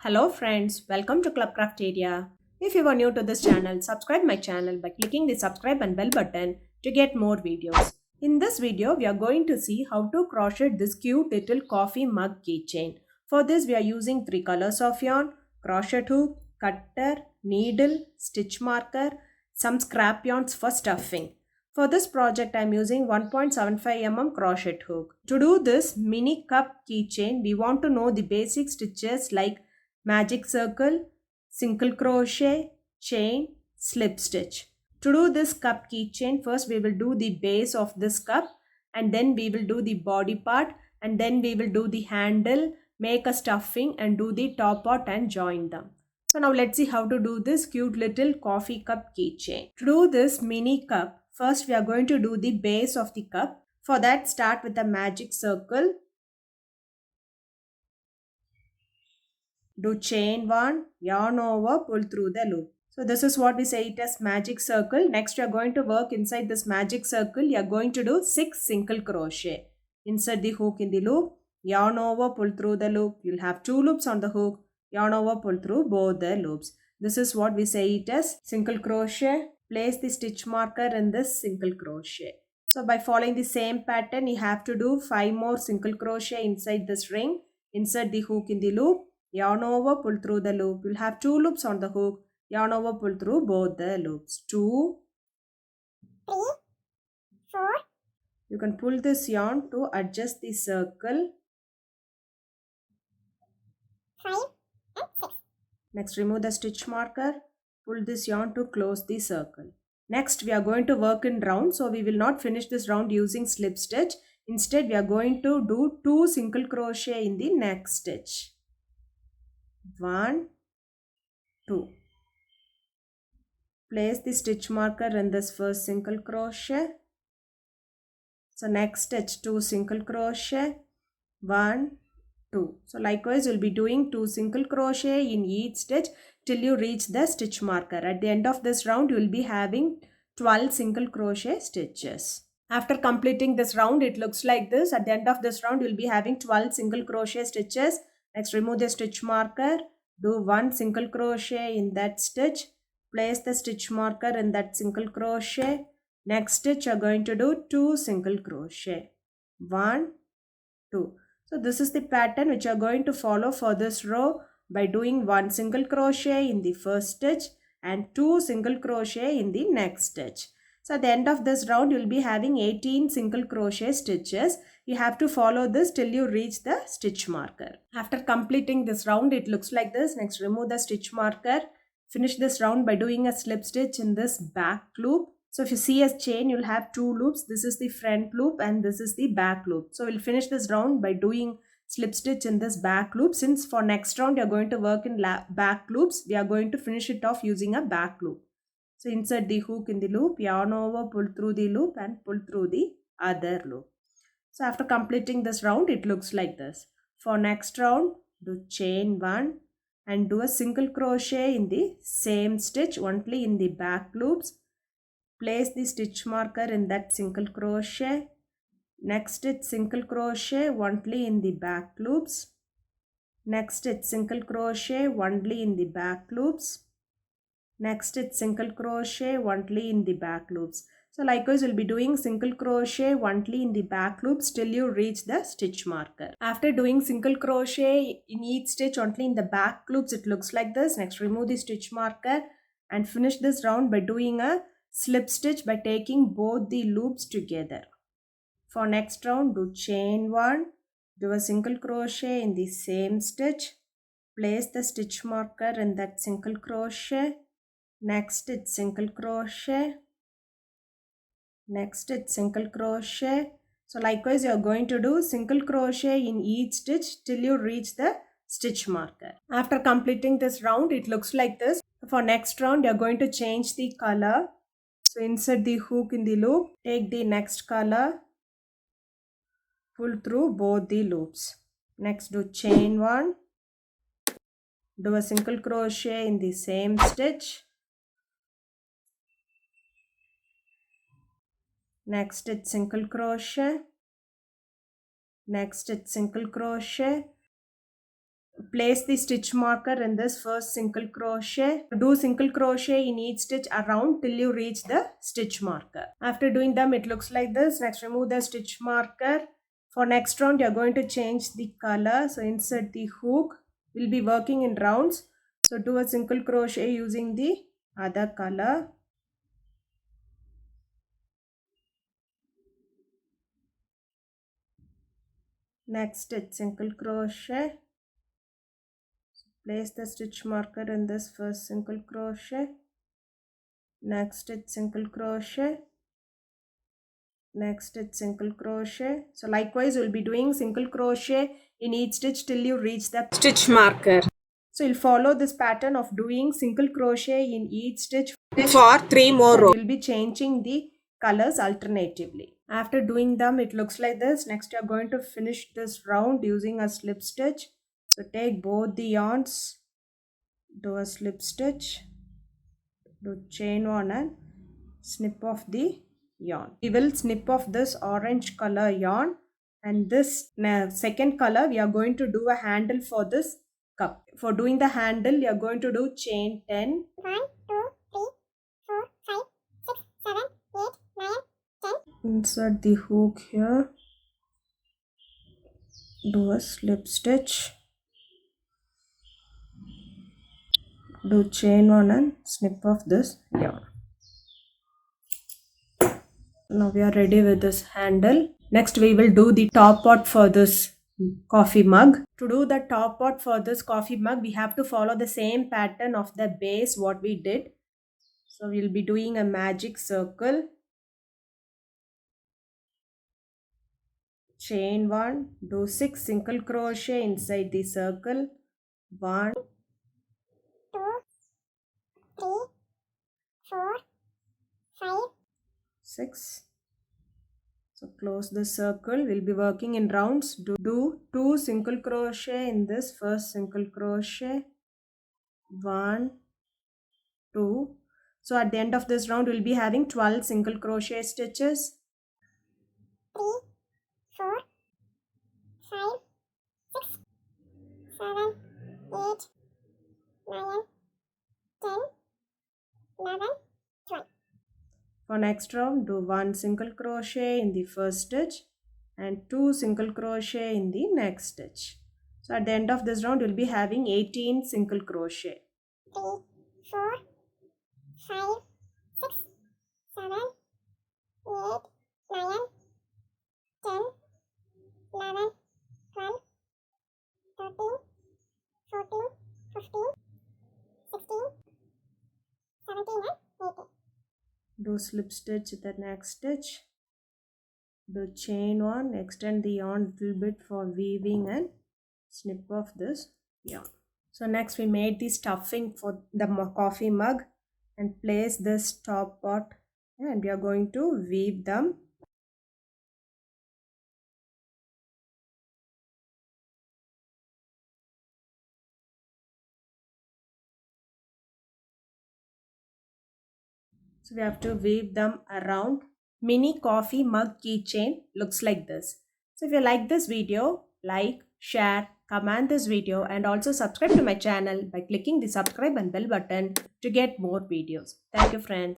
Hello friends, welcome to Club Crafteria. If you are new to this channel, subscribe my channel by clicking the subscribe and bell button to get more videos. In this video, we are going to see how to crochet this cute little coffee mug keychain. For this, we are using 3 colors of yarn, crochet hook, cutter, needle, stitch marker, some scrap yarns for stuffing. For this project, I am using 1.75 mm crochet hook. To do this mini cup keychain, we want to know the basic stitches like magic circle, single crochet, chain, slip stitch. To do this cup keychain, first we will do the base of this cup and then we will do the body part and then we will do the handle, make a stuffing and do the top part and join them. So now let's see how to do this cute little coffee cup keychain. To do this mini cup, first we are going to do the base of the cup. For that, start with a magic circle. Do chain 1, yarn over, pull through the loop. So this is what we say it as magic circle. Next you are going to work inside this magic circle. You are going to do 6 single crochet. Insert the hook in the loop, yarn over, pull through the loop. You'll have 2 loops on the hook, yarn over, pull through both the loops. This is what we say it as single crochet. Place the stitch marker in this single crochet. So by following the same pattern, you have to do 5 more single crochet inside this ring. Insert the hook in the loop, yarn over, pull through the loop. You'll have 2 loops on the hook, yarn over, pull through both the loops. 2, 3, 4. You can pull this yarn to adjust the circle. 5 and 6. Next, remove the stitch marker. Pull this yarn to close the circle. Next, we are going to work in round. So, we will not finish this round using slip stitch. Instead, we are going to do 2 single crochet in the next stitch. 1, 2. Place the stitch marker in this first single crochet. So next stitch 2 single crochet, 1, 2. So likewise you'll be doing 2 single crochet in each stitch till you reach the stitch marker. At the end of this round you will be having 12 single crochet stitches. After completing this round it looks like this. At the end of this round you will be having 12 single crochet stitches. Next remove the stitch marker, do 1 single crochet in that stitch. Place the stitch marker in that single crochet. Next stitch you are going to do 2 single crochet. 1, 2. So this is the pattern which you are going to follow for this row by doing 1 single crochet in the first stitch and 2 single crochet in the next stitch. So at the end of this round you will be having 18 single crochet stitches. You have to follow this till you reach the stitch marker. After completing this round it looks like this. Next remove the stitch marker. Finish this round by doing a slip stitch in this back loop. So if you see a chain, you'll have 2 loops. This is the front loop and this is the back loop. So we'll finish this round by doing slip stitch in this back loop. Since for next round, you're going to work in back loops, we are going to finish it off using a back loop. So insert the hook in the loop, yarn over, pull through the loop and pull through the other loop. So after completing this round, it looks like this. For next round, do chain 1 and do a single crochet in the same stitch only in the back loops. Place the stitch marker in that single crochet. Next stitch single crochet only in the back loops. Next stitch single crochet only in the back loops. Next stitch single crochet only in the back loops. So likewise you'll be doing single crochet only in the back loops till you reach the stitch marker. After doing single crochet in each stitch only in the back loops, it looks like this. Next remove the stitch marker and finish this round by doing a slip stitch by taking both the loops together. For next round, do chain 1, do a single crochet in the same stitch, place the stitch marker in that single crochet, next stitch single crochet, next stitch single crochet. So likewise you are going to do single crochet in each stitch till you reach the stitch marker. After completing this round, it looks like this. For next round, you are going to change the color. So insert the hook in the loop, take the next color, pull through both the loops. Next do chain 1, do a single crochet in the same stitch. Next stitch single crochet. Next stitch single crochet. place the stitch marker in this first single crochet. Do single crochet in each stitch around till you reach the stitch marker. After doing them, it looks like this. Next, remove the stitch marker. For next round, you're going to change the color. So insert the hook. We'll be working in rounds. So do a single crochet using the other color. Next stitch single crochet. Place the stitch marker in this first single crochet. Next stitch single crochet. Next stitch single crochet. So likewise we'll be doing single crochet in each stitch till you reach the stitch marker. So you'll follow this pattern of doing single crochet in each stitch for 3 more rows. We'll be changing the colors alternatively. After doing them, it looks like this. Next you're going to finish this round using a slip stitch. So take both the yarns, do a slip stitch, do chain 1 and snip off the yarn. We will snip off this orange color yarn, and this second color we are going to do a handle for this cup. For doing the handle, you are going to do chain 10. 1, 2, 3, 4, 5, 6, 7, 8, 9, 10. Insert the hook here. Do a slip stitch. Do chain 1 and snip off this yarn. Now we are ready with this handle. Next we will do the top part for this coffee mug. To do the top part for this coffee mug, we have to follow the same pattern of the base what we did. So we will be doing a magic circle. Chain 1, do 6 single crochet inside the circle. 1, 2, 3, 4, 5, 6. So close the circle. We'll be working in rounds. Do 2 single crochet in this first single crochet. 1, 2. So at the end of this round, we'll be having 12 single crochet stitches. 3, 4, 5, 6, 7, 8, 9, 10, 11, 12. For next round, do 1 single crochet in the first stitch and 2 single crochet in the next stitch. So at the end of this round, we'll be having 18 single crochet. 3, 4, 5, 6, 7, 8, 9, 10, 11, 12, 13, 14, 15, 16, 17 and 18. Do slip stitch the next stitch. Do chain 1, extend the yarn a little bit for weaving and snip off this yarn. So next we made the stuffing for the coffee mug and place this top part, and we are going to weave them. So we have to weave them around. Mini coffee mug keychain looks like this. So if you like this video, like, share, comment this video and also subscribe to my channel by clicking the subscribe and bell button to get more videos. Thank you friends.